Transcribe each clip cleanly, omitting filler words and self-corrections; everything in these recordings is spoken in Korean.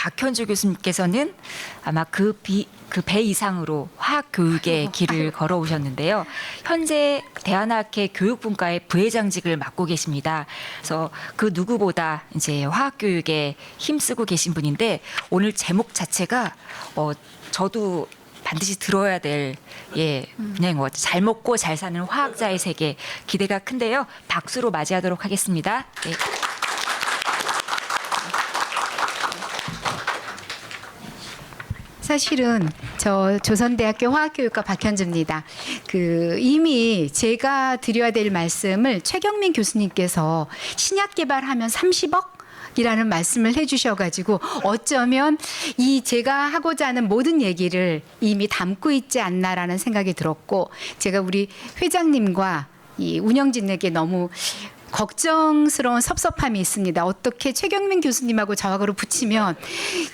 박현주 교수님께서는 아마 그 배 이상으로 화학 교육의 길을 걸어오셨는데요. 현재 대한학회 교육분과의 부회장직을 맡고 계십니다. 그래서 그 누구보다 이제 화학 교육에 힘쓰고 계신 분인데 오늘 제목 자체가 저도 반드시 들어야 될 분야인 것 같아요. 잘 먹고 잘 사는 화학자의 세계, 기대가 큰데요. 박수로 맞이하도록 하겠습니다. 네. 사실은 저 조선대학교 화학교육과 박현주입니다. 이미 제가 드려야 될 말씀을 최경민 교수님께서 신약 개발하면 30억? 이라는 말씀을 해주셔가지고 어쩌면 이 제가 하고자 하는 모든 얘기를 이미 담고 있지 않나라는 생각이 들었고, 제가 우리 회장님과 이 운영진에게 너무 걱정스러운 섭섭함이 있습니다. 어떻게 최경민 교수님하고 저하고를 붙이면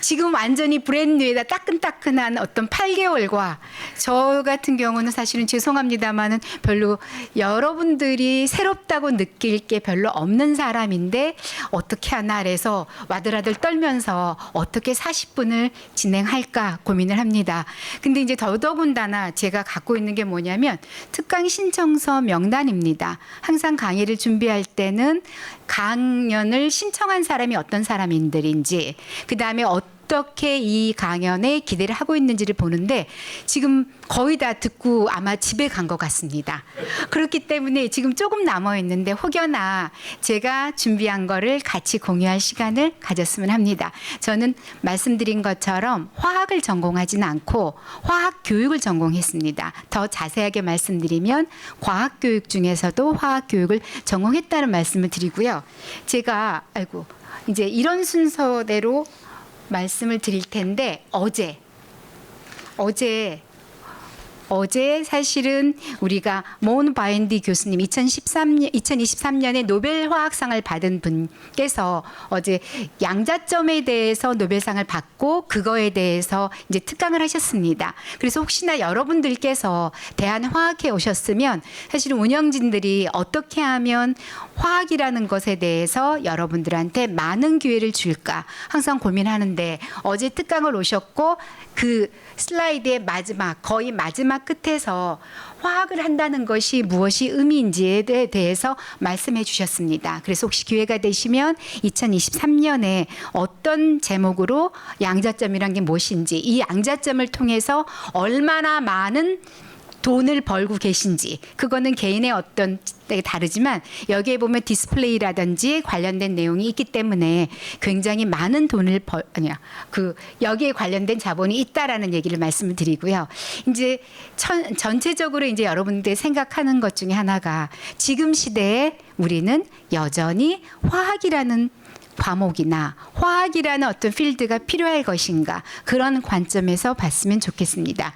지금 완전히 브랜뉴에다 따끈따끈한 어떤 8개월과 저 같은 경우는 사실은 죄송합니다만은 별로 여러분들이 새롭다고 느낄 게 별로 없는 사람인데 어떻게 하나 그래서 와들와들 떨면서 어떻게 40분을 진행할까 고민을 합니다. 근데 이제 더더군다나 제가 갖고 있는 게 뭐냐면 특강 신청서 명단입니다. 항상 강의를 준비할 때는 강연을 신청한 사람이 어떤 사람인들인지, 그 다음에 어떻게 이 강연에 기대를 하고 있는지를 보는데 지금 거의 다 듣고 아마 집에 간 것 같습니다. 그렇기 때문에 지금 조금 남아 있는데 혹여나 제가 준비한 거를 같이 공유할 시간을 가졌으면 합니다. 저는 말씀드린 것처럼 화학을 전공하지는 않고 화학 교육을 전공했습니다. 더 자세하게 말씀드리면 과학 교육 중에서도 화학 교육을 전공했다는 말씀을 드리고요. 제가 이제 이런 순서대로 말씀을 드릴 텐데 어제 사실은 우리가 몬 바인디 교수님 2023년에 노벨 화학상을 받은 분께서 어제 양자점에 대해서 노벨상을 받고 그거에 대해서 이제 특강을 하셨습니다. 그래서 혹시나 여러분들께서 대한화학회 오셨으면 사실은 운영진들이 어떻게 하면 화학이라는 것에 대해서 여러분들한테 많은 기회를 줄까 항상 고민하는데, 어제 특강을 오셨고 그 슬라이드의 거의 마지막 끝에서 화학을 한다는 것이 무엇이 의미인지에 대해서 말씀해 주셨습니다. 그래서 혹시 기회가 되시면 2023년에 어떤 제목으로 양자점이란 게 무엇인지, 이 양자점을 통해서 얼마나 많은 돈을 벌고 계신지, 그거는 개인의 어떤 때에 다르지만 여기에 보면 디스플레이라든지 관련된 내용이 있기 때문에 굉장히 많은 돈을 여기에 관련된 자본이 있다라는 얘기를 말씀을 드리고요. 이제 전체적으로 이제 여러분들 생각하는 것 중에 하나가 지금 시대에 우리는 여전히 화학이라는 과목이나 화학이라는 어떤 필드가 필요할 것인가, 그런 관점에서 봤으면 좋겠습니다.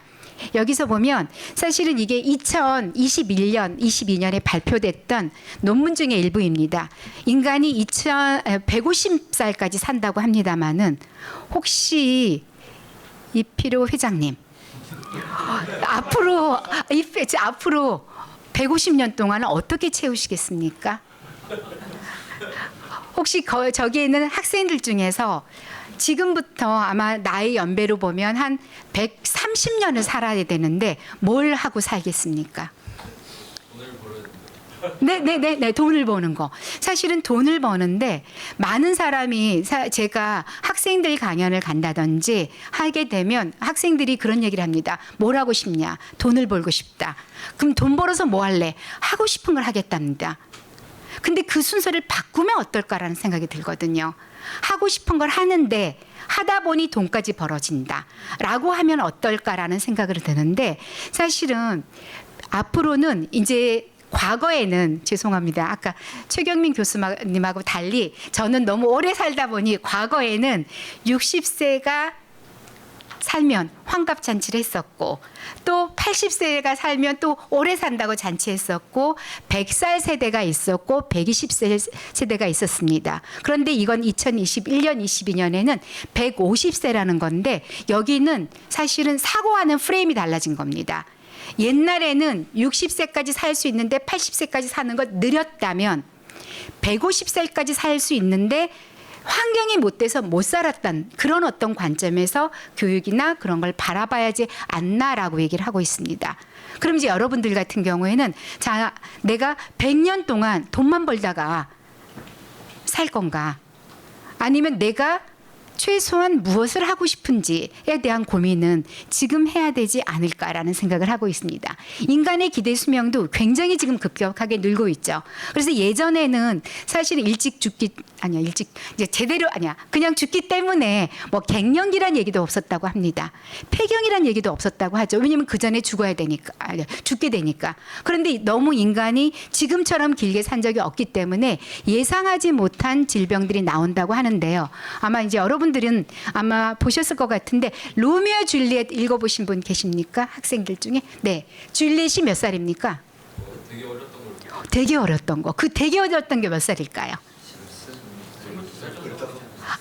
여기서 보면 사실은 이게 2021년, 22년에 발표됐던 논문 중에 일부입니다. 인간이 150살까지 산다고 합니다마는 혹시 이필호 회장님 앞으로 150년 동안 어떻게 채우시겠습니까? 혹시 저기에 있는 학생들 중에서 지금부터 아마 나이 연배로 보면 한 130년을 살아야 되는데 뭘 하고 살겠습니까? 네, 돈을 버는 거. 사실은 돈을 버는데 많은 사람이 제가 학생들 강연을 간다든지 하게 되면 학생들이 그런 얘기를 합니다. 뭘 하고 싶냐? 돈을 벌고 싶다. 그럼 돈 벌어서 뭐 할래? 하고 싶은 걸 하겠답니다. 근데 그 순서를 바꾸면 어떨까라는 생각이 들거든요. 하고 싶은 걸 하는데 하다 보니 돈까지 벌어진다 라고 하면 어떨까라는 생각을 드는데, 사실은 앞으로는 이제 과거에는 죄송합니다. 아까 최경민 교수님하고 달리 저는 너무 오래 살다 보니 과거에는 60세가 살면 환갑 잔치를 했었고, 또 80세가 살면 또 오래 산다고 잔치했었고, 100살 세대가 있었고 120세 세대가 있었습니다. 그런데 이건 2021년 22년에는 150세라는 건데, 여기는 사실은 사고하는 프레임이 달라진 겁니다. 옛날에는 60세까지 살 수 있는데 80세까지 사는 것 느렸다면 150살까지 살 수 있는데 환경이 못 돼서 못 살았던 그런 어떤 관점에서 교육이나 그런 걸 바라봐야지 않나라고 얘기를 하고 있습니다. 그럼 이제 여러분들 같은 경우에는 자, 내가 100년 동안 돈만 벌다가 살 건가? 아니면 내가 최소한 무엇을 하고 싶은지에 대한 고민은 지금 해야 되지 않을까라는 생각을 하고 있습니다. 인간의 기대 수명도 굉장히 지금 급격하게 늘고 있죠. 그래서 예전에는 사실 일찍 죽기 아니야 일찍 이제 제대로 아니야 그냥 죽기 때문에 뭐 갱년기란 얘기도 없었다고 합니다. 폐경이란 얘기도 없었다고 하죠. 왜냐하면 그 전에 죽어야 되니까 아니, 죽게 되니까. 그런데 너무 인간이 지금처럼 길게 산 적이 없기 때문에 예상하지 못한 질병들이 나온다고 하는데요. 아마 이제 여러분들은 아마 보셨을 것 같은데 로미오 줄리엣 읽어보신 분 계십니까? 학생들 중에? 네, 줄리엣이 몇 살입니까? 되게 어렸던 거. 그 되게 어렸던 게 몇 살일까요?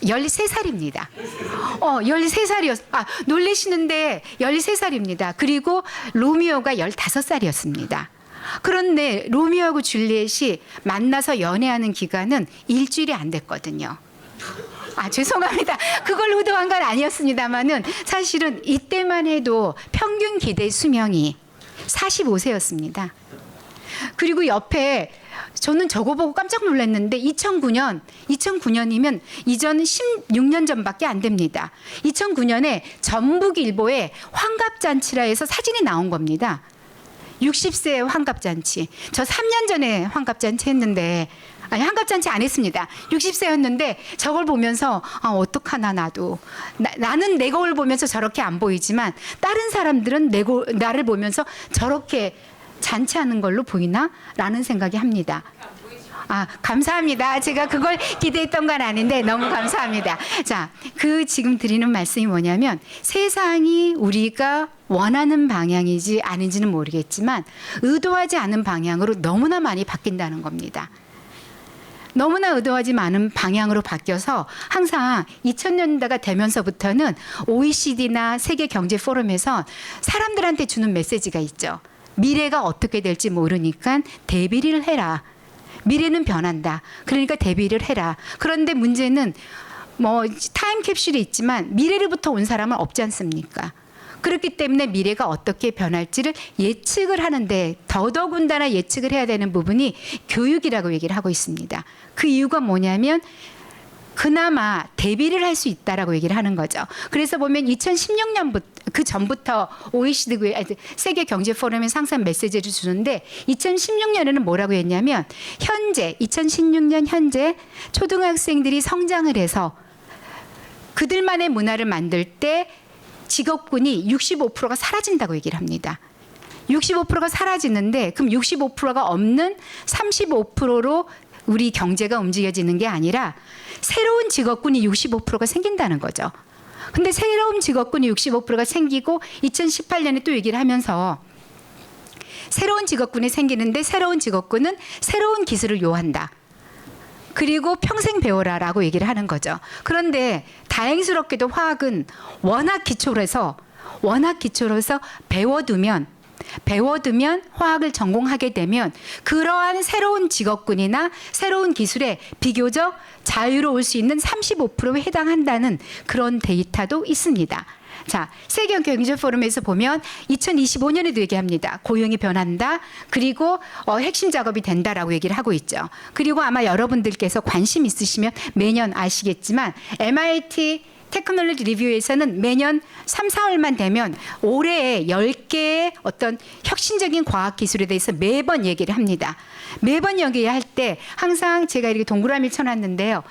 13살입니다. 13살이었. 놀라시는데 13살입니다. 그리고 로미오가 15살이었습니다. 그런데 로미오하고 줄리엣이 만나서 연애하는 기간은 일주일이 안 됐거든요. 죄송합니다. 그걸 의도한 건 아니었습니다만은 사실은 이때만 해도 평균 기대 수명이 45세였습니다. 그리고 옆에 저는 저거 보고 깜짝 놀랐는데 2009년이면 이전 16년 전밖에 안 됩니다. 2009년에 전북일보에 환갑잔치라 해서 사진이 나온 겁니다. 60세 환갑잔치. 저 3년 전에 환갑잔치 했는데 환갑잔치 안 했습니다. 60세였는데 저걸 보면서 어떡하나 나도. 나는 내 거울 보면서 저렇게 안 보이지만 다른 사람들은 나를 보면서 저렇게 잔치하는 걸로 보이나? 라는 생각이 합니다. 감사합니다. 제가 그걸 기대했던 건 아닌데 너무 감사합니다. 자, 지금 드리는 말씀이 뭐냐면 세상이 우리가 원하는 방향이지 아닌지는 모르겠지만 의도하지 않은 방향으로 너무나 많이 바뀐다는 겁니다. 너무나 의도하지 않은 방향으로 바뀌어서 항상 2000년대가 되면서부터는 OECD나 세계경제포럼에서 사람들한테 주는 메시지가 있죠. 미래가 어떻게 될지 모르니까 대비를 해라. 미래는 변한다. 그러니까 대비를 해라. 그런데 문제는 뭐 타임캡슐이 있지만 미래로부터 온 사람은 없지 않습니까? 그렇기 때문에 미래가 어떻게 변할지를 예측을 하는데 더더군다나 예측을 해야 되는 부분이 교육이라고 얘기를 하고 있습니다. 그 이유가 뭐냐면 그나마 대비를 할 수 있다라고 얘기를 하는 거죠. 그래서 보면 2016년부터 그 전부터 OECD 세계 경제 포럼에 항상 메시지를 주는데 2016년에는 뭐라고 했냐면 2016년 현재 초등학생들이 성장을 해서 그들만의 문화를 만들 때 직업군이 65%가 사라진다고 얘기를 합니다. 65%가 사라지는데 그럼 65%가 없는 35%로 우리 경제가 움직여지는 게 아니라 새로운 직업군이 65%가 생긴다는 거죠. 근데 새로운 직업군이 65%가 생기고 2018년에 또 얘기를 하면서 새로운 직업군이 생기는데 새로운 직업군은 새로운 기술을 요한다. 그리고 평생 배워라라고 얘기를 하는 거죠. 그런데 다행스럽게도 화학은 워낙 기초라서 배워두면 화학을 전공하게 되면 그러한 새로운 직업군이나 새로운 기술에 비교적 자유로울 수 있는 35%에 해당한다는 그런 데이터도 있습니다. 자, 세계경제포럼에서 보면 2025년에도 얘기합니다. 고용이 변한다. 그리고 핵심 작업이 된다라고 얘기를 하고 있죠. 그리고 아마 여러분들께서 관심 있으시면 매년 아시겠지만 MIT 테크놀로지 리뷰에서는 매년 3, 4월만 되면 올해에 10개의 어떤 혁신적인 과학 기술에 대해서 매번 얘기를 합니다. 매번 얘기할 때 항상 제가 이렇게 동그라미 쳐놨는데요.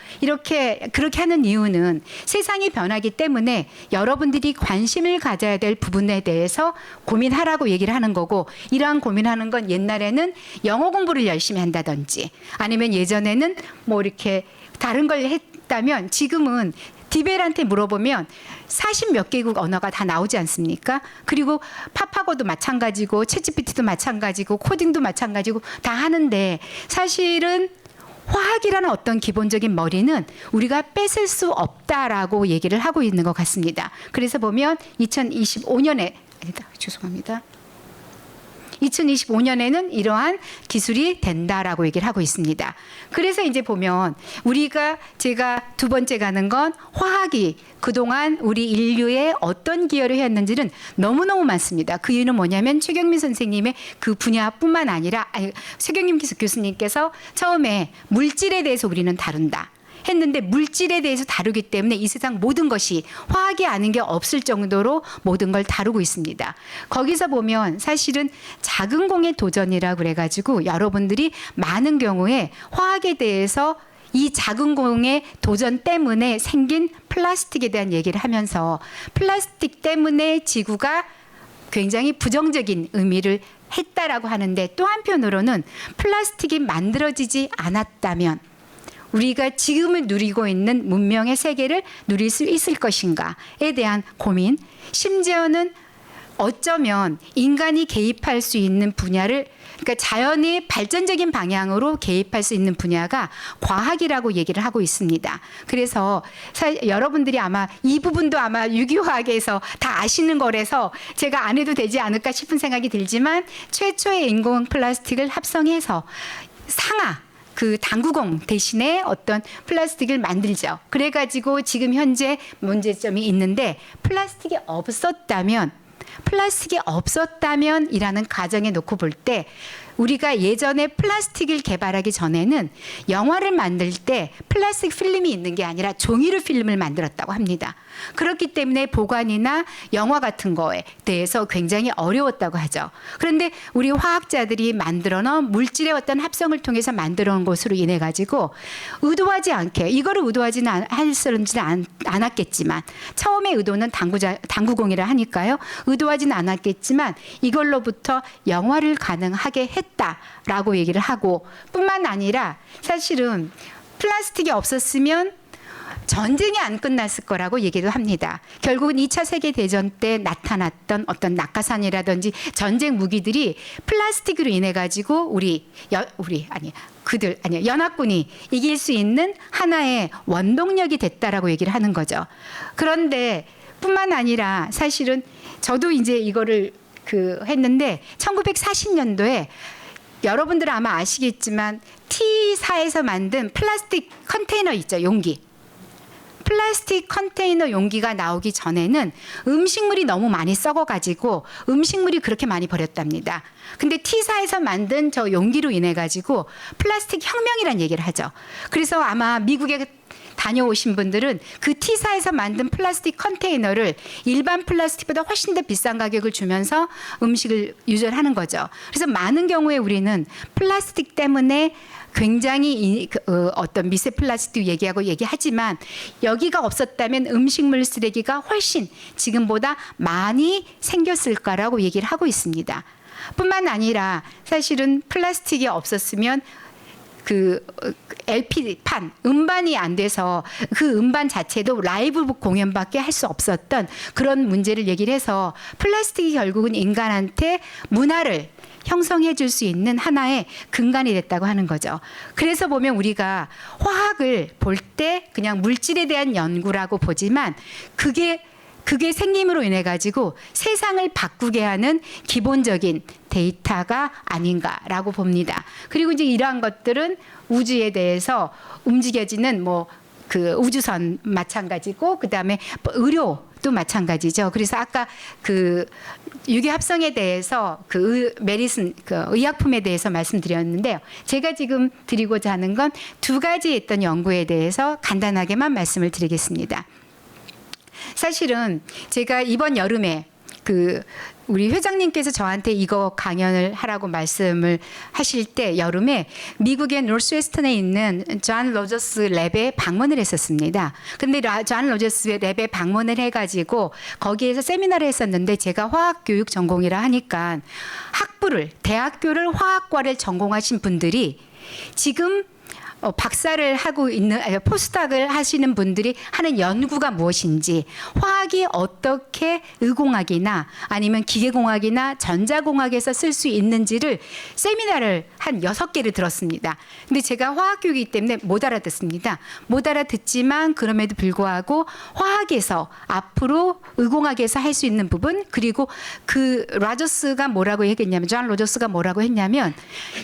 그렇게 하는 이유는 세상이 변하기 때문에 여러분들이 관심을 가져야 될 부분에 대해서 고민하라고 얘기를 하는 거고 이러한 고민하는 건 옛날에는 영어 공부를 열심히 한다든지 아니면 예전에는 뭐 이렇게 다른 걸 했다면 지금은 디벨한테 물어보면 40몇 개국 언어가 다 나오지 않습니까? 그리고 파파고도 마찬가지고 챗GPT도 마찬가지고 코딩도 마찬가지고 다 하는데 사실은 화학이라는 어떤 기본적인 머리는 우리가 뺏을 수 없다라고 얘기를 하고 있는 것 같습니다. 그래서 보면 2025년에 죄송합니다. 2025년에는 이러한 기술이 된다라고 얘기를 하고 있습니다. 그래서 이제 보면 제가 두 번째 가는 건 화학이 그동안 우리 인류에 어떤 기여를 했는지는 너무너무 많습니다. 그 이유는 뭐냐면 최경민 선생님의 그 분야뿐만 아니라 최경민 교수님께서 처음에 물질에 대해서 우리는 다룬다 했는데 물질에 대해서 다루기 때문에 이 세상 모든 것이 화학이 아닌 게 없을 정도로 모든 걸 다루고 있습니다. 거기서 보면 사실은 작은 공의 도전이라고 그래가지고 여러분들이 많은 경우에 화학에 대해서 이 작은 공의 도전 때문에 생긴 플라스틱에 대한 얘기를 하면서 플라스틱 때문에 지구가 굉장히 부정적인 의미를 했다라고 하는데 또 한편으로는 플라스틱이 만들어지지 않았다면 우리가 지금을 누리고 있는 문명의 세계를 누릴 수 있을 것인가에 대한 고민, 심지어는 어쩌면 인간이 개입할 수 있는 분야를, 그러니까 자연의 발전적인 방향으로 개입할 수 있는 분야가 과학이라고 얘기를 하고 있습니다. 그래서 여러분들이 아마 이 부분도 아마 유기화학에서 다 아시는 거라서 제가 안 해도 되지 않을까 싶은 생각이 들지만 최초의 인공 플라스틱을 합성해서 그 당구공 대신에 어떤 플라스틱을 만들죠. 그래가지고 지금 현재 문제점이 있는데 플라스틱이 없었다면 이라는 가정에 놓고 볼 때 우리가 예전에 플라스틱을 개발하기 전에는 영화를 만들 때 플라스틱 필름이 있는 게 아니라 종이로 필름을 만들었다고 합니다. 그렇기 때문에 보관이나 영화 같은 거에 대해서 굉장히 어려웠다고 하죠. 그런데 우리 화학자들이 만들어 놓은 물질의 어떤 합성을 통해서 만들어 놓은 것으로 인해 가지고 의도하지 않게 이거를 의도하지는 않았겠지만 처음에 의도는 당구공이라 하니까요. 의도하지는 않았겠지만 이걸로부터 영화를 가능하게 했다라고 얘기를 하고 뿐만 아니라 사실은 플라스틱이 없었으면 전쟁이 안 끝났을 거라고 얘기도 합니다. 결국은 2차 세계대전 때 나타났던 어떤 낙하산이라든지 전쟁 무기들이 플라스틱으로 인해 가지고 연합군이 이길 수 있는 하나의 원동력이 됐다라고 얘기를 하는 거죠. 그런데 뿐만 아니라 사실은 저도 이제 이거를 했는데 1940년도에 여러분들 아마 아시겠지만 T사에서 만든 플라스틱 컨테이너 있죠, 용기. 플라스틱 컨테이너 용기가 나오기 전에는 음식물이 너무 많이 썩어가지고 음식물이 그렇게 많이 버렸답니다. 근데 T사에서 만든 저 용기로 인해 가지고 플라스틱 혁명이라는 얘기를 하죠. 그래서 아마 미국에 다녀오신 분들은 그 T사에서 만든 플라스틱 컨테이너를 일반 플라스틱보다 훨씬 더 비싼 가격을 주면서 음식을 유전하는 거죠. 그래서 많은 경우에 우리는 플라스틱 때문에 굉장히 어떤 미세 플라스틱 얘기하지만 여기가 없었다면 음식물 쓰레기가 훨씬 지금보다 많이 생겼을까라고 얘기를 하고 있습니다. 뿐만 아니라 사실은 플라스틱이 없었으면 LP판 음반이 안 돼서 그 음반 자체도 라이브 공연밖에 할 수 없었던 그런 문제를 얘기를 해서 플라스틱이 결국은 인간한테 문화를 형성해 줄 수 있는 하나의 근간이 됐다고 하는 거죠. 그래서 보면 우리가 화학을 볼 때 그냥 물질에 대한 연구라고 보지만 그게 생김으로 인해 가지고 세상을 바꾸게 하는 기본적인 데이터가 아닌가라고 봅니다. 그리고 이제 이러한 것들은 우주에 대해서 움직여지는 우주선 마찬가지고 그다음에 의료도 마찬가지죠. 그래서 아까 유기 합성에 대해서 메디슨 의약품에 대해서 말씀드렸는데요. 제가 지금 드리고자 하는 건 두 가지 했던 연구에 대해서 간단하게만 말씀을 드리겠습니다. 사실은 제가 이번 여름에 우리 회장님께서 저한테 이거 강연을 하라고 말씀을 하실 때 여름에 미국의 노스웨스턴에 있는 존 로저스 랩에 방문을 했었습니다. 근데 존 로저스 랩에 방문을 해가지고 거기에서 세미나를 했었는데 제가 화학교육 전공이라 하니까 대학교를 화학과를 전공하신 분들이 지금 박사를 하고 있는 포스닥을 하시는 분들이 하는 연구가 무엇인지, 화학이 어떻게 의공학이나 아니면 기계공학이나 전자공학에서 쓸 수 있는지를 세미나를 한 6개를 들었습니다. 근데 제가 화학교육이기 때문에 못 알아듣습니다. 못 알아듣지만 그럼에도 불구하고 화학에서 앞으로 의공학에서 할 수 있는 부분, 그리고 그 로저스가 뭐라고 했냐면, 존 로저스가 뭐라고 했냐면,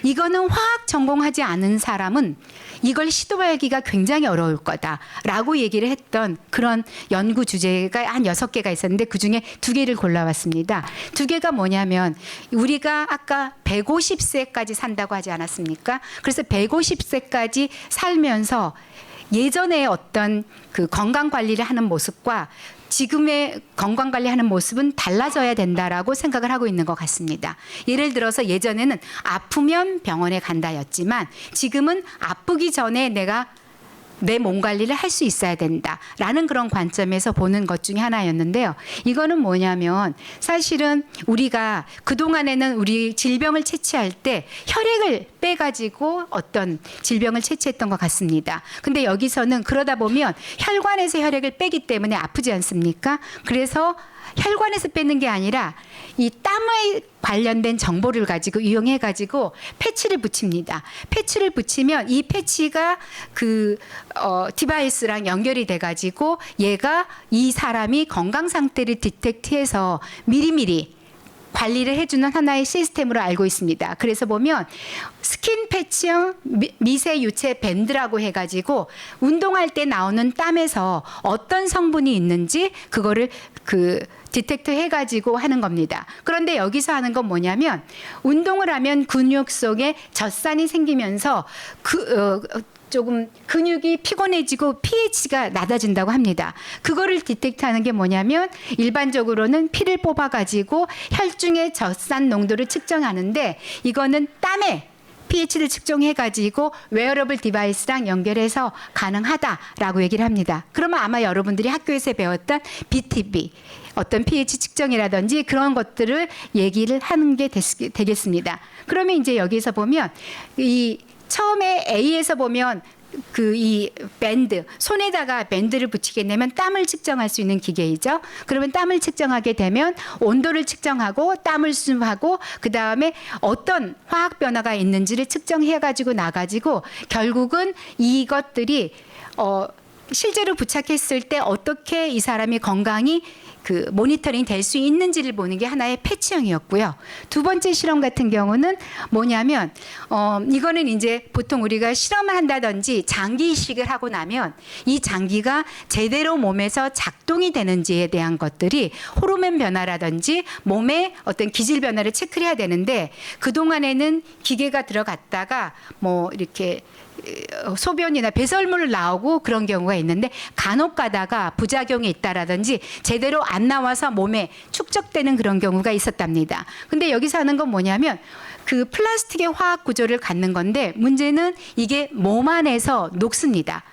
이거는 화학 전공하지 않은 사람은 이걸 시도하기가 굉장히 어려울 거다라고 얘기를 했던 그런 연구 주제가 한 6개가 있었는데 그중에 2개를 골라왔습니다. 2개가 뭐냐면, 우리가 아까 150세까지 산다고 하지 않았습니까? 그래서 150세까지 살면서 예전에 어떤 그 건강 관리를 하는 모습과 지금의 건강 관리하는 모습은 달라져야 된다라고 생각을 하고 있는 것 같습니다. 예를 들어서 예전에는 아프면 병원에 간다였지만 지금은 아프기 전에 내가 내 몸 관리를 할 수 있어야 된다라는 그런 관점에서 보는 것 중에 하나였는데요. 이거는 뭐냐면, 사실은 우리가 그동안에는 우리 질병을 채취할 때 혈액을 빼가지고 어떤 질병을 채취했던 것 같습니다. 근데 여기서는 그러다 보면 혈관에서 혈액을 빼기 때문에 아프지 않습니까? 그래서 혈관에서 빼는 게 아니라 이 땀에 관련된 정보를 가지고 이용해 가지고 패치를 붙입니다. 패치를 붙이면 이 패치가 그 디바이스랑 연결이 돼 가지고 얘가 이 사람이 건강 상태를 디텍트해서 미리미리 관리를 해주는 하나의 시스템으로 알고 있습니다. 그래서 보면 스킨 패치형 미세 유체 밴드라고 해가지고 운동할 때 나오는 땀에서 어떤 성분이 있는지 그거를 디텍트 해가지고 하는 겁니다. 그런데 여기서 하는 건 뭐냐면, 운동을 하면 근육 속에 젖산이 생기면서 조금 근육이 피곤해지고 pH가 낮아진다고 합니다. 그거를 디텍트하는 게 뭐냐면, 일반적으로는 피를 뽑아가지고 혈중의 젖산 농도를 측정하는데, 이거는 땀에 pH를 측정해가지고 웨어러블 디바이스랑 연결해서 가능하다라고 얘기를 합니다. 그러면 아마 여러분들이 학교에서 배웠던 BTB, 어떤 pH 측정이라든지 그런 것들을 얘기를 하는 게 되겠습니다. 그러면 이제 여기서 보면 이 처음에 A에서 보면 이 밴드, 손에다가 밴드를 붙이게 되면 땀을 측정할 수 있는 기계이죠. 그러면 땀을 측정하게 되면 온도를 측정하고 땀을 수하고 그 다음에 어떤 화학 변화가 있는지를 측정해 가지고 나가지고 결국은 이것들이 실제로 부착했을 때 어떻게 이 사람이 건강이 모니터링 될 수 있는지를 보는 게 하나의 패치형이었고요. 2번째 실험 같은 경우는 뭐냐면, 이거는 이제 보통 우리가 실험을 한다든지 장기 이식을 하고 나면 이 장기가 제대로 몸에서 작동이 되는지에 대한 것들이 호르몬 변화라든지 몸의 어떤 기질 변화를 체크를 해야 되는데, 그동안에는 기계가 들어갔다가 뭐 이렇게 소변이나 배설물 나오고 그런 경우가 있는데, 간혹 가다가 부작용이 있다라든지 제대로 안 나와서 몸에 축적되는 그런 경우가 있었답니다. 근데 여기서 하는 건 뭐냐면, 그 플라스틱의 화학 구조를 갖는 건데, 문제는 이게 몸 안에서 녹습니다.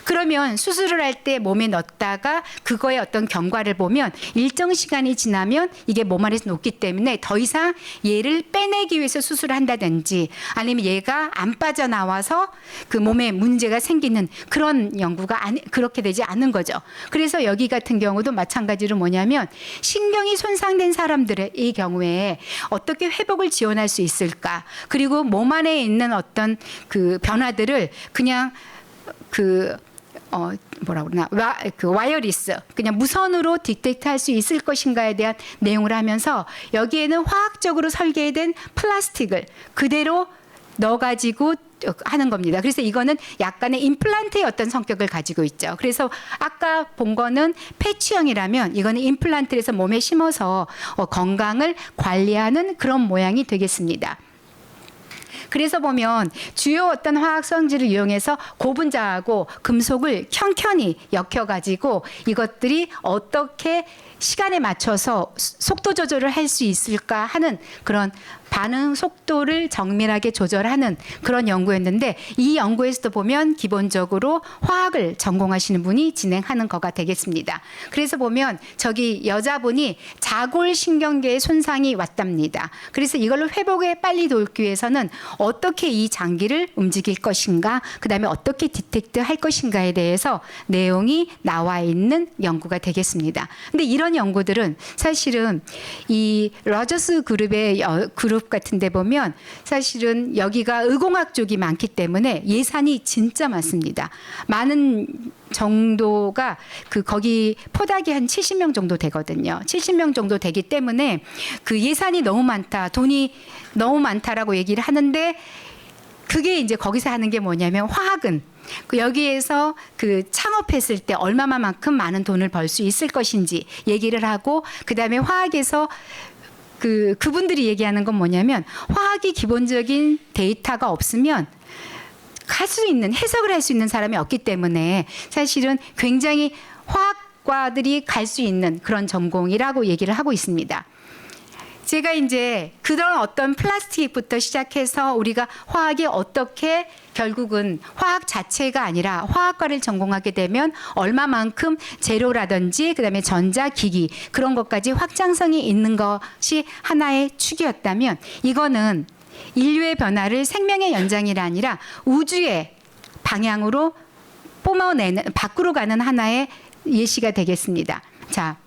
그러면 수술을 할 때 몸에 넣었다가 그거의 어떤 경과를 보면 일정 시간이 지나면 이게 몸 안에서 녹기 때문에 더 이상 얘를 빼내기 위해서 수술을 한다든지 아니면 얘가 안 빠져나와서 그 몸에 문제가 생기는 그런 연구가 그렇게 되지 않는 거죠. 그래서 여기 같은 경우도 마찬가지로 뭐냐면, 신경이 손상된 사람들의 이 경우에 어떻게 회복을 지원할 수 있을까, 그리고 몸 안에 있는 어떤 그 변화들을 그냥 와이어리스, 그냥 무선으로 디텍트 할 수 있을 것인가에 대한 내용을 하면서, 여기에는 화학적으로 설계된 플라스틱을 그대로 넣어가지고 하는 겁니다. 그래서 이거는 약간의 임플란트의 어떤 성격을 가지고 있죠. 그래서 아까 본 거는 패치형이라면 이거는 임플란트를 해서 몸에 심어서 건강을 관리하는 그런 모양이 되겠습니다. 그래서 보면 주요 어떤 화학 성질을 이용해서 고분자하고 금속을 켜켜이 엮여가지고 이것들이 어떻게 시간에 맞춰서 속도 조절을 할 수 있을까 하는 그런 반응 속도를 정밀하게 조절하는 그런 연구였는데, 이 연구에서도 보면 기본적으로 화학을 전공하시는 분이 진행하는 거가 되겠습니다. 그래서 보면 저기 여자분이 자골신경계에 손상이 왔답니다. 그래서 이걸로 회복에 빨리 돌기 위해서는 어떻게 이 장기를 움직일 것인가, 그다음에 어떻게 디텍트 할 것인가에 대해서 내용이 나와 있는 연구가 되겠습니다. 근데 이런 연구들은 사실은 이 로저스 그룹의 그룹 같은 데 보면 사실은 여기가 의공학 쪽이 많기 때문에 예산이 진짜 많습니다. 많은 정도가 거기 포닥이 한 70명 정도 되거든요. 70명 정도 되기 때문에 그 예산이 너무 많다, 돈이 너무 많다라고 얘기를 하는데, 그게 이제 거기서 하는 게 뭐냐면 화학은 여기에서 창업했을 때 얼마만큼 많은 돈을 벌 수 있을 것인지 얘기를 하고, 그다음에 화학에서 그분들이 얘기하는 건 뭐냐면, 화학이 기본적인 데이터가 없으면 해석을 할 수 있는 사람이 없기 때문에 사실은 굉장히 화학과들이 갈 수 있는 그런 전공이라고 얘기를 하고 있습니다. 제가 이제 그런 어떤 플라스틱부터 시작해서 우리가 화학이 어떻게 결국은 화학 자체가 아니라 화학과를 전공하게 되면 얼마만큼 재료라든지 그다음에 전자기기 그런 것까지 확장성이 있는 것이 하나의 축이었다면, 이거는 인류의 변화를 생명의 연장이 아니라 우주의 방향으로 밖으로 가는 하나의 예시가 되겠습니다. 자,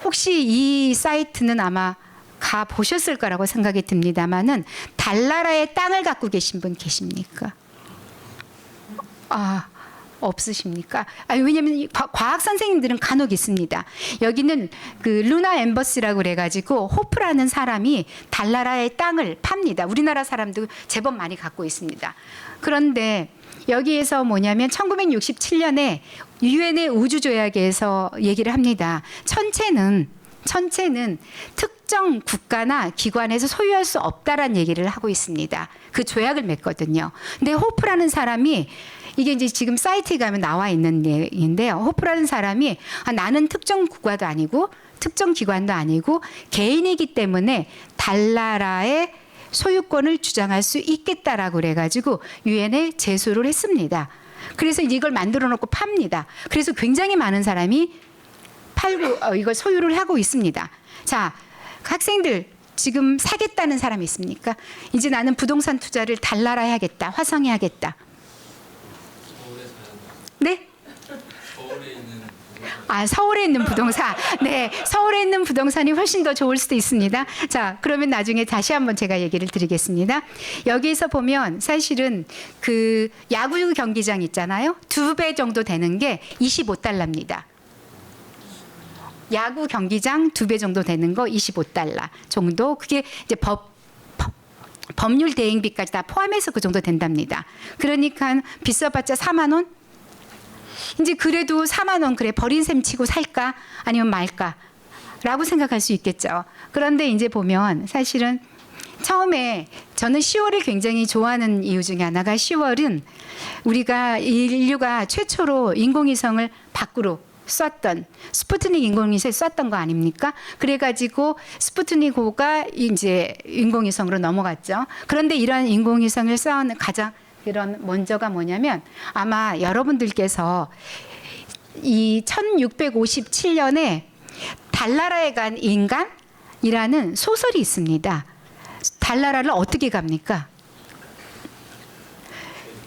혹시 이 사이트는 아마 가 보셨을 거라고 생각이 듭니다만은, 달나라의 땅을 갖고 계신 분 계십니까? 없으십니까? 왜냐하면 과학 선생님들은 간혹 있습니다. 여기는 루나 엠버스라고 그래가지고 호프라는 사람이 달나라의 땅을 팝니다. 우리나라 사람도 제법 많이 갖고 있습니다. 그런데 여기에서 뭐냐면 1967년에 유엔의 우주조약에서 얘기를 합니다. 천체는 특정 국가나 기관에서 소유할 수 없다라는 얘기를 하고 있습니다. 그 조약을 맺거든요. 근데 호프라는 사람이, 이게 이제 지금 사이트에 가면 나와 있는 얘기인데요. 호프라는 사람이 나는 특정 국가도 아니고 특정 기관도 아니고 개인이기 때문에 달나라의 소유권을 주장할 수 있겠다라고 그래가지고 유엔에 제소를 했습니다. 그래서 이걸 만들어 놓고 팝니다. 그래서 굉장히 많은 사람이 팔고 이걸 소유를 하고 있습니다. 자, 학생들 지금 사겠다는 사람이 있습니까? 이제 나는 부동산 투자를 달나라에 하겠다, 화성에 하겠다. 네? 서울에 있는 부동산. 네, 서울에 있는 부동산이 훨씬 더 좋을 수도 있습니다. 자, 그러면 나중에 다시 한번 제가 얘기를 드리겠습니다. 여기에서 보면 사실은 야구 경기장 있잖아요. 2배 정도 되는 게 25달러입니다. 야구 경기장 2배 정도 되는 거 25달러 정도. 그게 이제 법률 대행비까지 다 포함해서 그 정도 된답니다. 그러니까 비싸봤자 4만 원? 이제 그래도 4만 원 그래 버린 셈 치고 살까 아니면 말까 라고 생각할 수 있겠죠. 그런데 이제 보면 사실은 처음에 저는 10월을 굉장히 좋아하는 이유 중에 하나가, 10월은 우리가 인류가 최초로 인공위성을 밖으로 쐈던 스푸트닉 인공위성을 쐈던 거 아닙니까? 그래가지고 스푸트닉 5가 이제 인공위성으로 넘어갔죠. 그런데 이런 인공위성을 쏴는 가장 그런 먼저가 뭐냐면, 아마 여러분들께서 이 1657년에 달나라에 간 인간이라는 소설이 있습니다. 달나라를 어떻게 갑니까?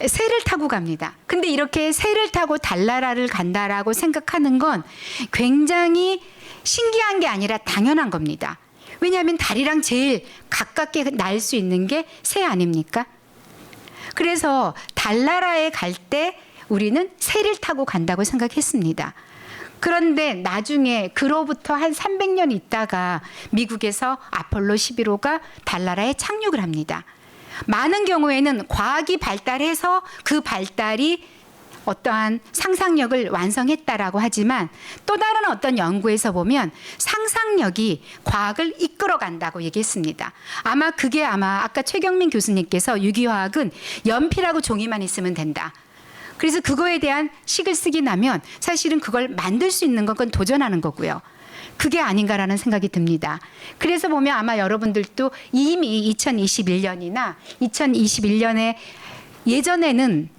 새를 타고 갑니다. 근데 이렇게 새를 타고 달나라를 간다라고 생각하는 건 굉장히 신기한 게 아니라 당연한 겁니다. 왜냐하면 달이랑 제일 가깝게 날 수 있는 게 새 아닙니까? 그래서 달나라에 갈 때 우리는 새를 타고 간다고 생각했습니다. 그런데 나중에 그로부터 한 300년 있다가 미국에서 아폴로 11호가 달나라에 착륙을 합니다. 많은 경우에는 과학이 발달해서 그 발달이 어떠한 상상력을 완성했다라고 하지만, 또 다른 어떤 연구에서 보면 상상력이 과학을 이끌어간다고 얘기했습니다. 그게 아까 최경민 교수님께서 유기화학은 연필하고 종이만 있으면 된다. 그래서 그거에 대한 식을 쓰기 나면 사실은 그걸 만들 수 있는 건 그건 도전하는 거고요. 그게 아닌가라는 생각이 듭니다. 그래서 보면 아마 여러분들도 이미 2021년이나 2021년에 예전에는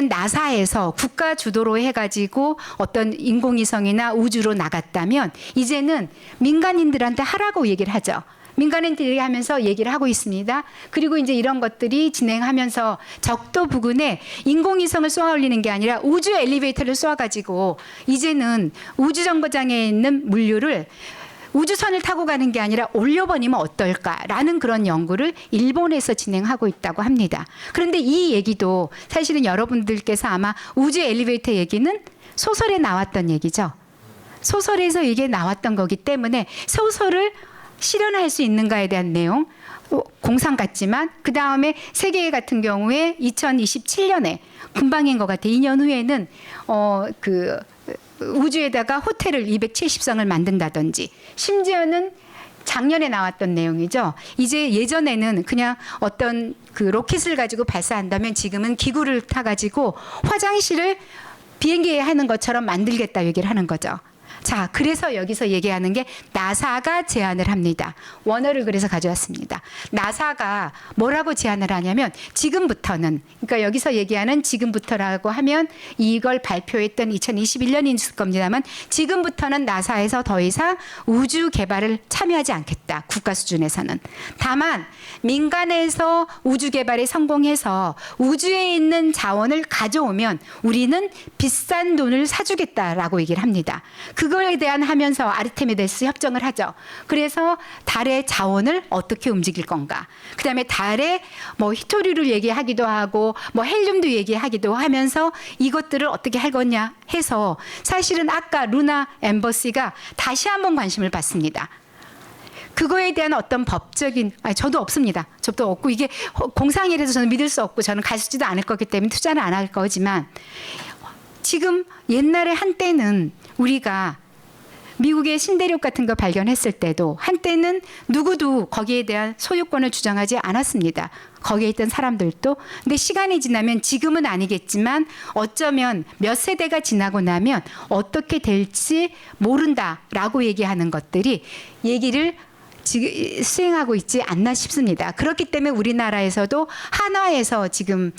나사에서 국가 주도로 해가지고 어떤 인공위성이나 우주로 나갔다면 이제는 민간인들한테 하라고 얘기를 하죠. 민간인들이 하면서 얘기를 하고 있습니다. 그리고 이제 이런 것들이 진행하면서 적도 부근에 인공위성을 쏘아 올리는 게 아니라 우주 엘리베이터를 쏘아가지고 이제는 우주정거장에 있는 물류를 우주선을 타고 가는 게 아니라 올려보내면 어떨까라는 그런 연구를 일본에서 진행하고 있다고 합니다. 그런데 이 얘기도 사실은 여러분들께서 아마 우주 엘리베이터 얘기는 소설에 나왔던 얘기죠. 소설에서 이게 나왔던 거기 때문에 소설을 실현할 수 있는가에 대한 내용 공상 같지만 그 다음에 세계 같은 경우에 2027년에 금방인 것 같아요. 2년 후에는 우주에다가 호텔을 270성을 만든다든지 심지어는 작년에 나왔던 내용이죠. 이제 예전에는 그냥 어떤 그 로켓을 가지고 발사한다면 지금은 기구를 타가지고 화장실을 비행기에 하는 것처럼 만들겠다 얘기를 하는 거죠. 자, 그래서 여기서 얘기하는 게 나사가 제안을 합니다. 원어를 그래서 가져왔습니다. 나사가 뭐라고 제안을 하냐면 지금부터는, 그러니까 여기서 얘기하는 지금부터라고 하면 이걸 발표했던 2021년이 있을 겁니다만 지금부터는 나사에서 더 이상 우주 개발을 참여하지 않겠다. 국가 수준에서는. 다만 민간에서 우주 개발에 성공해서 우주에 있는 자원을 가져오면 우리는 비싼 돈을 사주겠다라고 얘기를 합니다. 그거에 대한 하면서 아르테미데스 협정을 하죠. 그래서 달의 자원을 어떻게 움직일 건가. 그다음에 달에 뭐 히토류를 얘기하기도 하고 뭐 헬륨도 얘기하기도 하면서 이것들을 어떻게 할 거냐 해서 사실은 아까 루나 엠버시가 다시 한번 관심을 받습니다. 그거에 대한 어떤 법적인, 저도 없습니다. 저도 없고 이게 공상이라서 저는 믿을 수 없고 저는 가지지도 않을 거기 때문에 투자는 안 할 거지만 지금 옛날에 한때는 우리가 미국의 신대륙 같은 거 발견했을 때도 한때는 누구도 거기에 대한 소유권을 주장하지 않았습니다. 거기에 있던 사람들도. 근데 시간이 지나면 지금은 아니겠지만 어쩌면 몇 세대가 지나고 나면 어떻게 될지 모른다라고 얘기하는 것들이 얘기를 지금 수행하고 있지 않나 싶습니다. 그렇기 때문에 우리나라에서도 한화에서 지금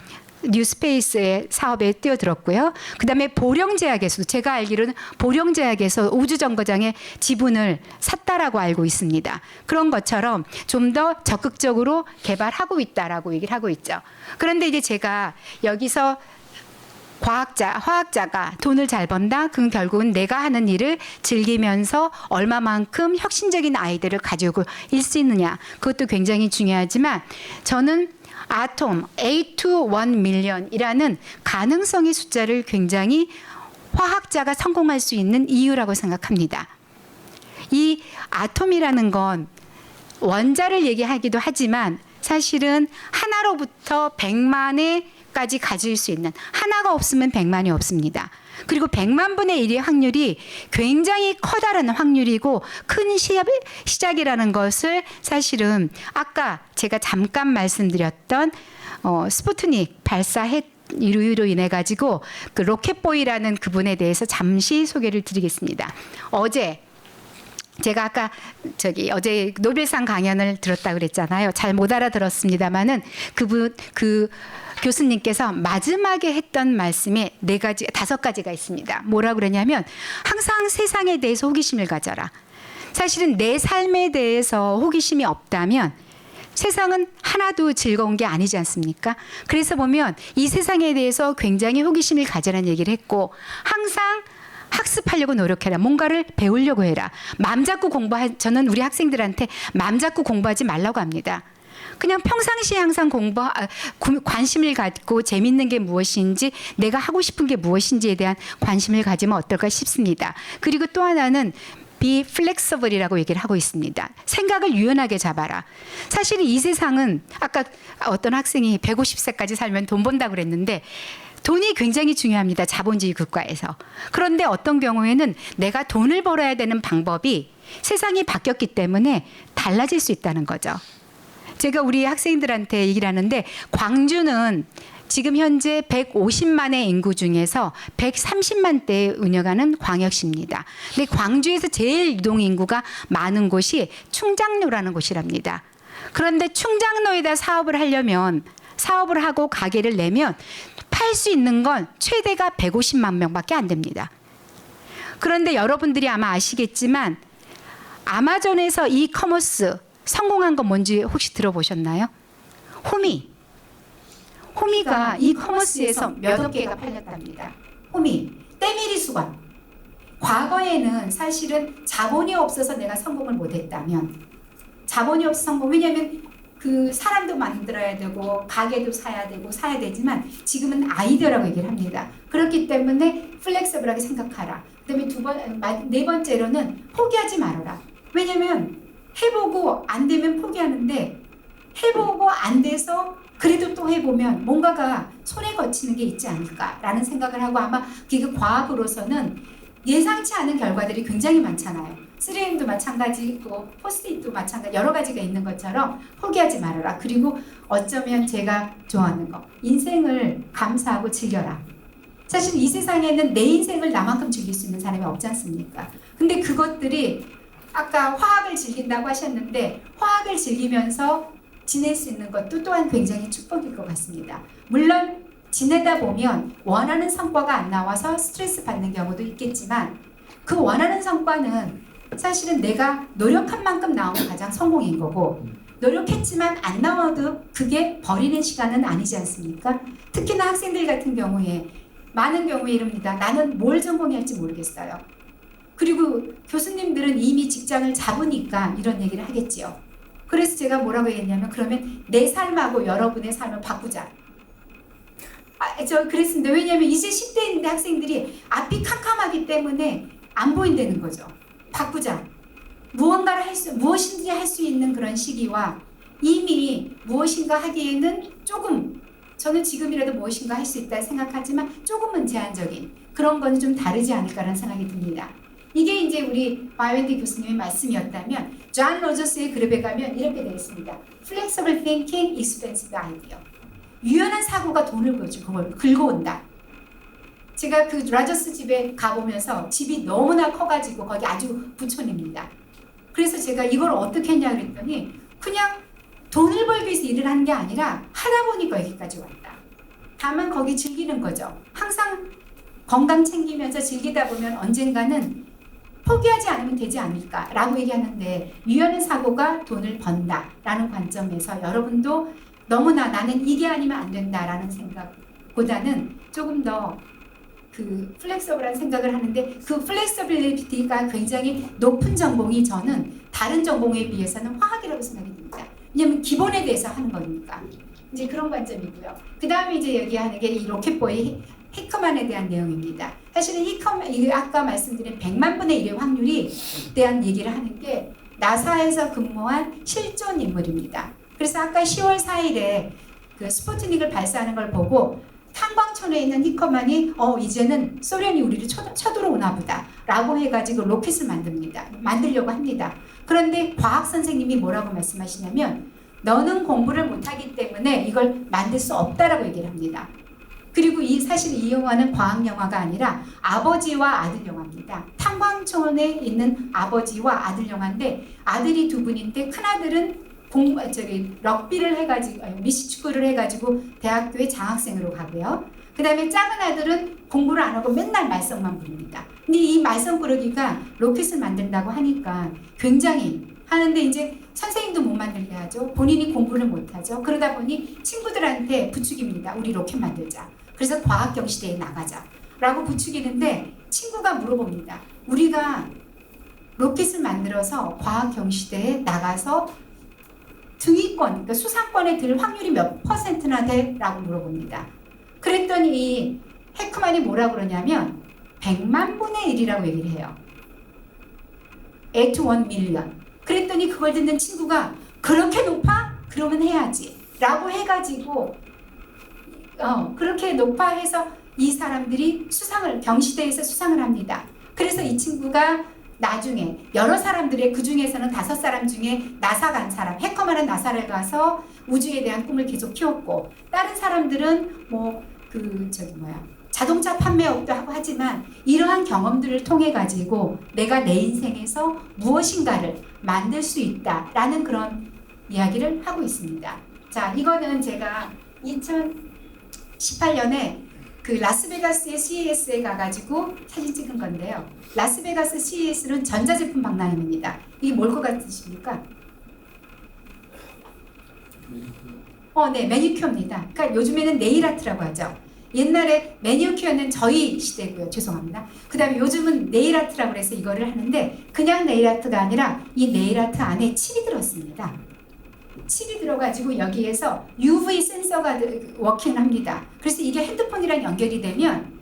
뉴스페이스의 사업에 뛰어들었고요. 그다음에 보령제약에서도 제가 알기로는 보령제약에서 우주정거장의 지분을 샀다라고 알고 있습니다. 그런 것처럼 좀 더 적극적으로 개발하고 있다라고 얘기를 하고 있죠. 그런데 이제 제가 여기서 화학자가 돈을 잘 번다? 그럼 결국은 내가 하는 일을 즐기면서 얼마만큼 혁신적인 아이디어를 가지고 일 수 있느냐. 그것도 굉장히 중요하지만 저는 아톰 A to 1 million이라는 가능성의 숫자를 굉장히 화학자가 성공할 수 있는 이유라고 생각합니다. 이 아톰이라는 건 원자를 얘기하기도 하지만 사실은 하나로부터 100만에까지 가질 수 있는, 하나가 없으면 100만이 없습니다. 그리고 100만 분의 1의 확률이 굉장히 커다란 확률이고 큰 시작이라는 것을 사실은 아까 제가 잠깐 말씀드렸던 스푸트닉 발사 이로 인해 가지고 그 로켓보이라는 그분에 대해서 잠시 소개를 드리겠습니다. 제가 아까 어제 노벨상 강연을 들었다고 그랬잖아요. 잘 못 알아들었습니다만은 그 교수님께서 마지막에 했던 말씀에 5가지가 있습니다. 뭐라고 그러냐면 항상 세상에 대해서 호기심을 가져라. 사실은 내 삶에 대해서 호기심이 없다면 세상은 하나도 즐거운 게 아니지 않습니까? 그래서 보면 이 세상에 대해서 굉장히 호기심을 가져라는 얘기를 했고 항상 학습하려고 노력해라. 뭔가를 배우려고 해라. 저는 우리 학생들한테 맘 잡고 공부하지 말라고 합니다. 그냥 평상시에 항상 관심을 갖고 재밌는 게 무엇인지 내가 하고 싶은 게 무엇인지에 대한 관심을 가지면 어떨까 싶습니다. 그리고 또 하나는 be flexible이라고 얘기를 하고 있습니다. 생각을 유연하게 잡아라. 사실 이 세상은 아까 어떤 학생이 150세까지 살면 돈 번다고 그랬는데 돈이 굉장히 중요합니다. 자본주의 국가에서. 그런데 어떤 경우에는 내가 돈을 벌어야 되는 방법이 세상이 바뀌었기 때문에 달라질 수 있다는 거죠. 제가 우리 학생들한테 얘기를 하는데 광주는 지금 현재 150만의 인구 중에서 130만 대에 운영하는 광역시입니다. 근데 광주에서 제일 유동 인구가 많은 곳이 충장로라는 곳이랍니다. 그런데 충장로에다 사업을 하려면 사업을 하고 가게를 내면 팔 수 있는 건 최대가 150만 명밖에 안 됩니다. 그런데 여러분들이 아마 아시겠지만 아마존에서 이커머스 성공한 건 뭔지 혹시 들어보셨나요? 호미가 이커머스에서 몇억 개가 팔렸답니다. 호미, 때밀이 수건. 과거에는 사실은 자본이 없어서 내가 성공을 못했다면, 자본이 없어서 성공, 왜냐하면 그 사람도 만들어야 되고 가게도 사야 되지만 지금은 아이디어라고 얘기를 합니다. 그렇기 때문에 플렉서블하게 생각하라. 그다음에 네 번째로는 포기하지 말아라. 왜냐면 해보고 안 되면 포기하는데 해보고 안 돼서 그래도 또 해보면 뭔가가 손에 거치는 게 있지 않을까라는 생각을 하고, 아마 그게 과학으로서는 예상치 않은 결과들이 굉장히 많잖아요. 3M도 마찬가지고 포스트잇도 마찬가지, 여러 가지가 있는 것처럼 포기하지 말아라. 그리고 어쩌면 제가 좋아하는 거, 인생을 감사하고 즐겨라. 사실 이 세상에는 내 인생을 나만큼 즐길 수 있는 사람이 없지 않습니까? 근데 그것들이 아까 화학을 즐긴다고 하셨는데 화학을 즐기면서 지낼 수 있는 것도 또한 굉장히 축복일 것 같습니다. 물론 지내다 보면 원하는 성과가 안 나와서 스트레스 받는 경우도 있겠지만 그 원하는 성과는 사실은 내가 노력한 만큼 나오는 가장 성공인 거고, 노력했지만 안 나와도 그게 버리는 시간은 아니지 않습니까? 특히나 학생들 같은 경우에 많은 경우에 이럽니다. 나는 뭘 전공해야 할지 모르겠어요. 그리고 교수님들은 이미 직장을 잡으니까 이런 얘기를 하겠지요. 그래서 제가 뭐라고 얘기했냐면, 그러면 내 삶하고 여러분의 삶을 바꾸자. 저 그랬습니다. 왜냐하면 이제 10대인데 학생들이 앞이 캄캄하기 때문에 안 보인다는 거죠. 바꾸자. 무엇인지 할 수 있는 그런 시기와 이미 무엇인가 하기에는 조금, 저는 지금이라도 무엇인가 할 수 있다 생각하지만 조금은 제한적인 그런 건 좀 다르지 않을까라는 생각이 듭니다. 이게 이제 우리 바이오앤디 교수님의 말씀이었다면, 존 로저스의 그룹에 가면 이렇게 되어 있습니다. Flexible thinking, expensive idea. 유연한 사고가 돈을 그걸 긁어온다. 제가 그 라저스 집에 가보면서 집이 너무나 커가지고 거기 아주 부촌입니다. 그래서 제가 이걸 어떻게 했냐 그랬더니 그냥 돈을 벌기 위해서 일을 하는 게 아니라 하다 보니까 여기까지 왔다. 다만 거기 즐기는 거죠. 항상 건강 챙기면서 즐기다 보면 언젠가는 포기하지 않으면 되지 않을까라고 얘기하는데, 유연한 사고가 돈을 번다라는 관점에서 여러분도 너무나 나는 이게 아니면 안 된다라는 생각보다는 조금 더 그 플렉서블한 생각을 하는데, 그 플렉서빌리티가 굉장히 높은 전공이 저는 다른 전공에 비해서는 화학이라고 생각이 듭니다. 왜냐하면 기본에 대해서 하는 거니까. 이제 그런 관점이고요. 그 다음에 이제 얘기하는 게 이 로켓보이 히커만에 대한 내용입니다. 사실은 아까 말씀드린 100만 분의 1의 확률이 대한 얘기를 하는 게 나사에서 근무한 실존 인물입니다. 그래서 아까 10월 4일에 그 스푸트닉을 발사하는 걸 보고 탄광촌에 있는 히커만이 이제는 소련이 우리를 쳐들어오나 보다 라고 해가지고 로켓을 만들려고 합니다. 그런데 과학 선생님이 뭐라고 말씀하시냐면, 너는 공부를 못하기 때문에 이걸 만들 수 없다라고 얘기를 합니다. 그리고 사실 이 영화는 과학 영화가 아니라 아버지와 아들 영화입니다. 탄광촌에 있는 아버지와 아들 영화인데, 아들이 두 분인데 큰아들은 럭비를 해가지고 미식축구를 해가지고 대학교에 장학생으로 가고요. 그 다음에 작은 아들은 공부를 안 하고 맨날 말썽만 부립니다. 근데 이 말썽 부르기가 로켓을 만든다고 하니까 굉장히 하는데, 이제 선생님도 못 만들게 하죠. 본인이 공부를 못하죠. 그러다 보니 친구들한테 부추깁니다. 우리 로켓 만들자. 그래서 과학경시대에 나가자 라고 부추기는데, 친구가 물어봅니다. 우리가 로켓을 만들어서 과학경시대에 나가서 등위권, 그러니까 수상권에 들 확률이 몇 %나 돼? 라고 물어봅니다. 그랬더니 이 해크만이 뭐라고 그러냐면 100만 분의 1이라고 얘기를 해요. 8 to 1 million. 그랬더니 그걸 듣는 친구가 그렇게 높아? 그러면 해야지 라고 해가지고 그렇게 높아 해서 이 사람들이 경시대에서 수상을 합니다. 그래서 이 친구가 나중에 여러 사람들의 그 중에서는 5사람 중에 나사 간 사람, 해커만은 나사를 가서 우주에 대한 꿈을 계속 키웠고, 다른 사람들은 자동차 판매업도 하고 하지만 이러한 경험들을 통해 가지고 내가 내 인생에서 무엇인가를 만들 수 있다라는 그런 이야기를 하고 있습니다. 자, 이거는 제가 2018년에 그 라스베가스의 CES에 가가지고 사진 찍은 건데요. 라스베가스 CES는 전자제품 박람회입니다. 이게 뭘 것 같으십니까? 네, 매니큐어입니다. 그러니까 요즘에는 네일 아트라고 하죠. 옛날에 매니큐어는 저희 시대고요. 죄송합니다. 그 다음에 요즘은 네일 아트라고 해서 이거를 하는데, 그냥 네일 아트가 아니라 이 네일 아트 안에 칩이 들었습니다. 칩이 들어가지고 여기에서 UV 센서가 워킹을 합니다. 그래서 이게 핸드폰이랑 연결이 되면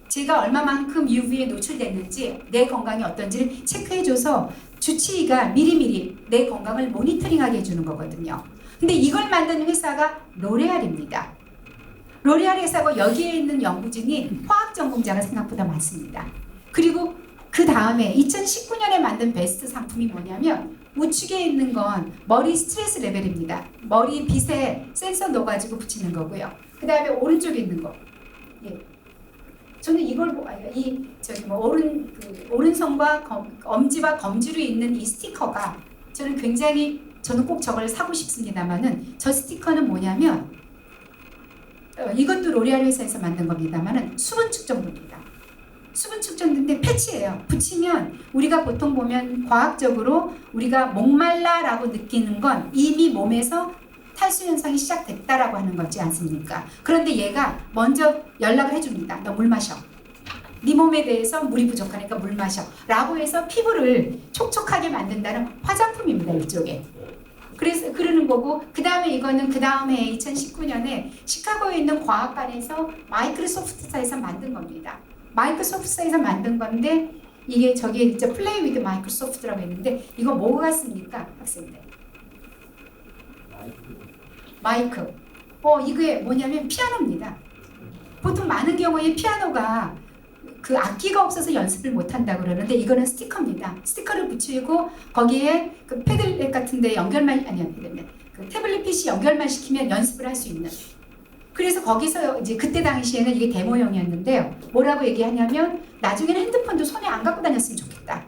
제가 얼마만큼 UV에 노출됐는지, 내 건강이 어떤지를 체크해줘서 주치의가 미리미리 내 건강을 모니터링하게 해주는 거거든요. 근데 이걸 만든 회사가 로레알입니다. 로레알 회사고 여기에 있는 연구진이 화학 전공자가 생각보다 많습니다. 그리고 그 다음에 2019년에 만든 베스트 상품이 뭐냐면, 우측에 있는 건 머리 스트레스 레벨입니다. 머리 빗에 센서 넣어가지고 붙이는 거고요. 그 다음에 오른쪽에 있는 거. 예. 저는 이걸 오른손과 엄지와 검지로 있는 이 스티커가 저는 꼭 저걸 사고 싶습니다만은, 저 스티커는 뭐냐면 이것도 로레알 회사에서 만든 겁니다만은 수분 측정도입니다. 수분 측정도인데 패치예요. 붙이면 우리가 보통 보면 과학적으로 우리가 목말라라고 느끼는 건 이미 몸에서 탈수 현상이 시작됐다라고 하는 거지 않습니까? 그런데 얘가 먼저 연락을 해줍니다. 너 물 마셔. 네 몸에 대해서 물이 부족하니까 물 마셔. 라고 해서 피부를 촉촉하게 만든다는 화장품입니다. 이쪽에. 그래서 그러는 거고, 그 다음에 2019년에 시카고에 있는 과학관에서 마이크로소프트사에서 만든 겁니다. 마이크로소프트사에서 만든 건데, 이게 저기 이제 플레이 위드 마이크로소프트라고 했는데, 이거 뭐가 같습니까, 학생들? 마이크. 이게 뭐냐면 피아노입니다. 보통 많은 경우에 피아노가 그 악기가 없어서 연습을 못 한다고 그러는데, 이거는 스티커입니다. 스티커를 붙이고 거기에 그 패들렛 같은데 그 태블릿 PC 연결만 시키면 연습을 할 수 있는. 그래서 거기서 이제 그때 당시에는 이게 데모용이었는데요. 뭐라고 얘기하냐면, 나중에는 핸드폰도 손에 안 갖고 다녔으면 좋겠다.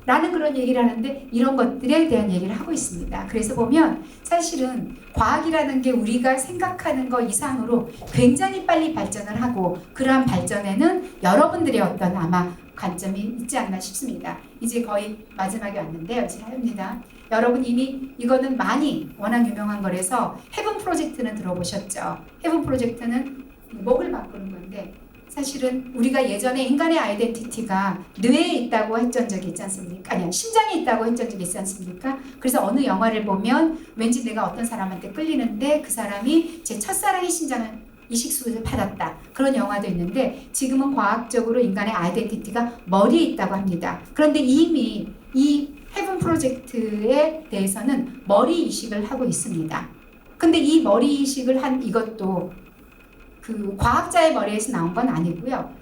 라는 그런 얘기를 하는데, 이런 것들에 대한 얘기를 하고 있습니다. 그래서 보면 사실은 과학이라는 게 우리가 생각하는 것 이상으로 굉장히 빨리 발전을 하고, 그러한 발전에는 여러분들의 어떤 아마 관점이 있지 않나 싶습니다. 이제 거의 마지막에 왔는데요. 제가 합니다. 여러분 이미 이거는 많이 워낙 유명한 거라서 헤븐 프로젝트는 들어보셨죠? 헤븐 프로젝트는 목을 바꾸는 건데, 사실은 우리가 예전에 인간의 아이덴티티가 뇌에 있다고 했던 적이 있지 않습니까? 아니요, 심장에 있다고 했던 적이 있지 않습니까? 그래서 어느 영화를 보면 왠지 내가 어떤 사람한테 끌리는데 그 사람이 제 첫사랑의 심장을 이식수술을 받았다. 그런 영화도 있는데, 지금은 과학적으로 인간의 아이덴티티가 머리에 있다고 합니다. 그런데 이미 이 헤븐 프로젝트에 대해서는 머리 이식을 하고 있습니다. 근데 이 머리 이식을 한 이것도 그 과학자의 머리에서 나온 건 아니고요.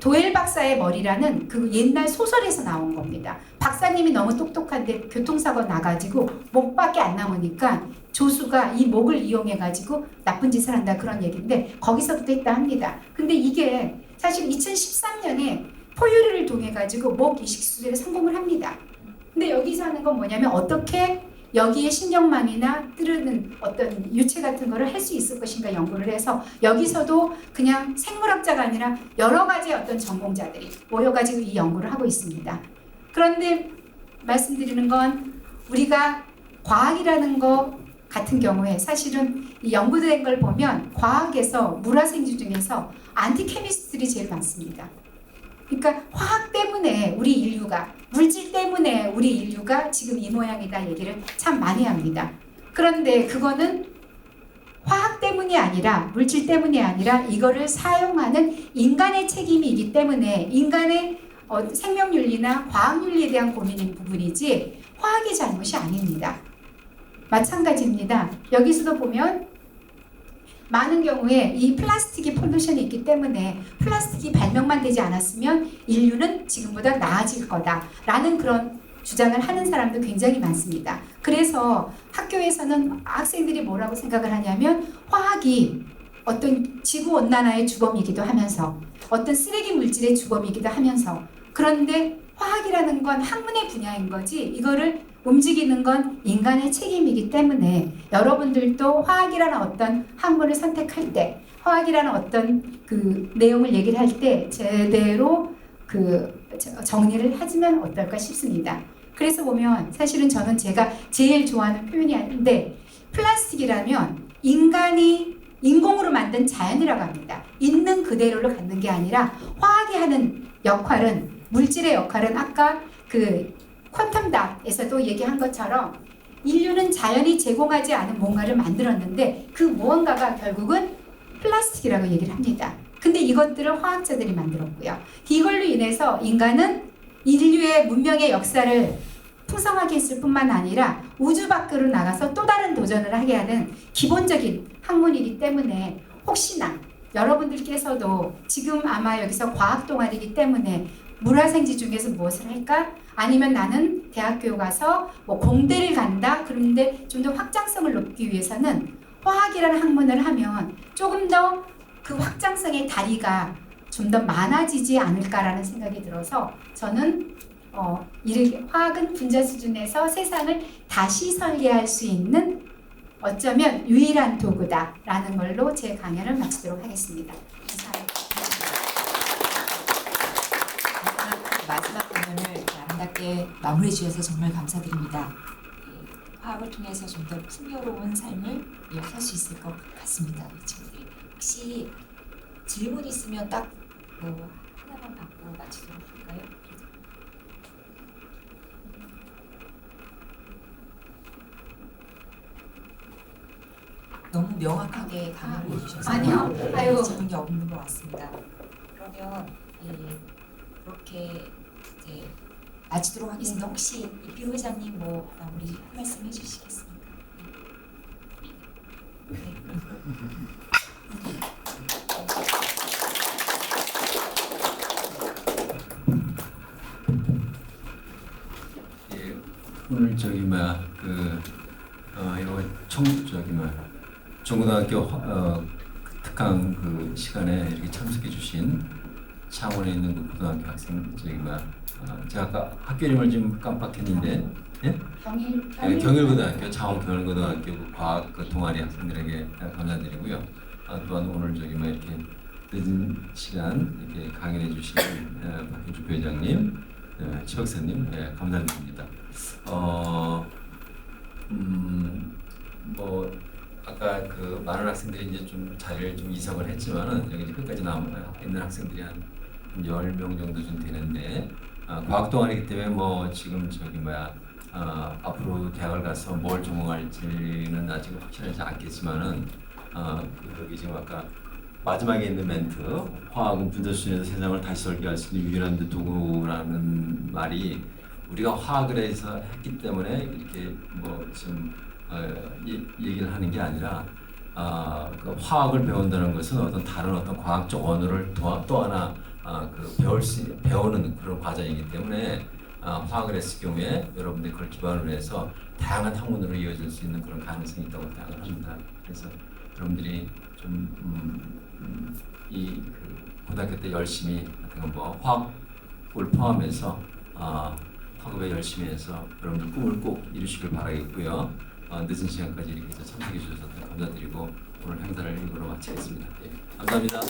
도엘 박사의 머리라는 그 옛날 소설에서 나온 겁니다. 박사님이 너무 똑똑한데 교통사고 나가지고 목밖에 안 남으니까 조수가 이 목을 이용해가지고 나쁜 짓을 한다, 그런 얘기인데 거기서부터 했다 합니다. 근데 이게 사실 2013년에 포유류를 통해 가지고 목 이식 수술에 성공을 합니다. 근데 여기서 하는 건 뭐냐면, 어떻게 여기에 신경망이나 뜨르는 어떤 유체 같은 거를 할 수 있을 것인가 연구를 해서, 여기서도 그냥 생물학자가 아니라 여러 가지 어떤 전공자들이 모여가지고 이 연구를 하고 있습니다. 그런데 말씀드리는 건, 우리가 과학이라는 거 같은 경우에 사실은 이 연구된 걸 보면 과학에서 물화생지 중에서 안티케미스트들이 제일 많습니다. 그러니까 화학 때문에 우리 인류가, 물질 때문에 우리 인류가 지금 이 모양이다 얘기를 참 많이 합니다. 그런데 그거는 화학 때문이 아니라, 물질 때문이 아니라 이거를 사용하는 인간의 책임이기 때문에 인간의 생명윤리나 과학윤리에 대한 고민인 부분이지 화학의 잘못이 아닙니다. 마찬가지입니다. 여기서도 보면 많은 경우에 이 플라스틱이 폴루션이 있기 때문에 플라스틱이 발명만 되지 않았으면 인류는 지금보다 나아질 거다라는 그런 주장을 하는 사람도 굉장히 많습니다. 그래서 학교에서는 학생들이 뭐라고 생각을 하냐면 화학이 어떤 지구온난화의 주범이기도 하면서 어떤 쓰레기 물질의 주범이기도 하면서 그런데 화학이라는 건 학문의 분야인 거지 이거를 움직이는 건 인간의 책임이기 때문에 여러분들도 화학이라는 어떤 학문을 선택할 때 화학이라는 어떤 그 내용을 얘기를 할 때 제대로 그 정리를 하시면 어떨까 싶습니다. 그래서 보면 사실은 저는 제가 제일 좋아하는 표현이 아닌데 플라스틱이라면 인간이 인공으로 만든 자연이라고 합니다. 있는 그대로를 갖는 게 아니라 화학이 하는 역할은 물질의 역할은 아까 그 퀀텀 닷에서도 얘기한 것처럼 인류는 자연이 제공하지 않은 뭔가를 만들었는데 그 무언가가 결국은 플라스틱이라고 얘기를 합니다. 근데 이것들을 화학자들이 만들었고요. 이걸로 인해서 인간은 인류의 문명의 역사를 풍성하게 했을 뿐만 아니라 우주 밖으로 나가서 또 다른 도전을 하게 하는 기본적인 학문이기 때문에 혹시나 여러분들께서도 지금 아마 여기서 과학 동아리이기 때문에 물화생지 중에서 무엇을 할까? 아니면 나는 대학교 가서 뭐 공대를 간다? 그런데 좀 더 확장성을 높이기 위해서는 화학이라는 학문을 하면 조금 더 그 확장성의 다리가 좀 더 많아지지 않을까라는 생각이 들어서 저는 화학은 분자 수준에서 세상을 다시 설계할 수 있는 어쩌면 유일한 도구다라는 걸로 제 강연을 마치도록 하겠습니다. 감사합니다. 마지막 공연을 아름답게 마무리해 주셔서 정말 감사드립니다. 화학을 통해서 좀 더 풍요로운 삶을 살 수 있을 것 같습니다. 이 친구들이 혹시 질문 있으면 딱 뭐 하나만 받고 마치도록 할까요? 너무 명확하게 강의를 해주셔서 아니요. 아이고. 질문이 없는 것 같습니다. 그러면 그렇게 이제 마치도록 하겠습니다. 혹시 이필호 회장님 뭐 마무리 한 말씀 해주시겠습니까? 네. 예, 오늘 저기 뭐야 이거 중고등학교 특강 그 시간에 이렇게 참석해 주신 창원에 있는 그 고등학교 학생 제가 아까 학교 이름을 좀 깜빡했는데 예? 경일고등학교 창원 경일고등학교 그 과학 그 동아리 학생들에게 감사드리고요. 또한 오늘 이렇게 늦은 시간 이렇게 강연해 주신 박현주 부회장님, 최 박사님 감사드립니다. 뭐 아까 그 많은 학생들이 이제 좀 자리를 좀 이석을 했지만은 여기 끝까지 남아 있는 학생들이 한 10명 정도 좀 되는데 과학 동아리이기 때문에 뭐 지금 앞으로 대학을 가서 뭘 전공할지는 아직 확실하지 않겠지만은 여기 지금 아까 마지막에 있는 멘트 화학은 분자 수준에서 세상을 다시 설계할 수 있는 유일한 도구라는 말이 우리가 화학을 해서 했기 때문에 이렇게 뭐 지금 얘기를 하는 게 아니라 그 화학을 배운다는 것은 어떤 다른 어떤 과학적 언어를 또 하나 배우는 그런 과정이기 때문에 화학을 했을 경우에 여러분들이 그걸 기반으로 해서 다양한 학문으로 이어질 수 있는 그런 가능성이 있다고 생각을 합니다. 그래서 여러분들이 좀 이 고등학교 때 열심히 뭐 화학을 포함해서 학업에 열심히 해서 여러분들 꿈을 꼭 이루시길 바라겠고요. 늦은 시간까지 이렇게 해서 참석해 주셔서 감사드리고 오늘 행사를 이걸로 마치겠습니다. 감사합니다.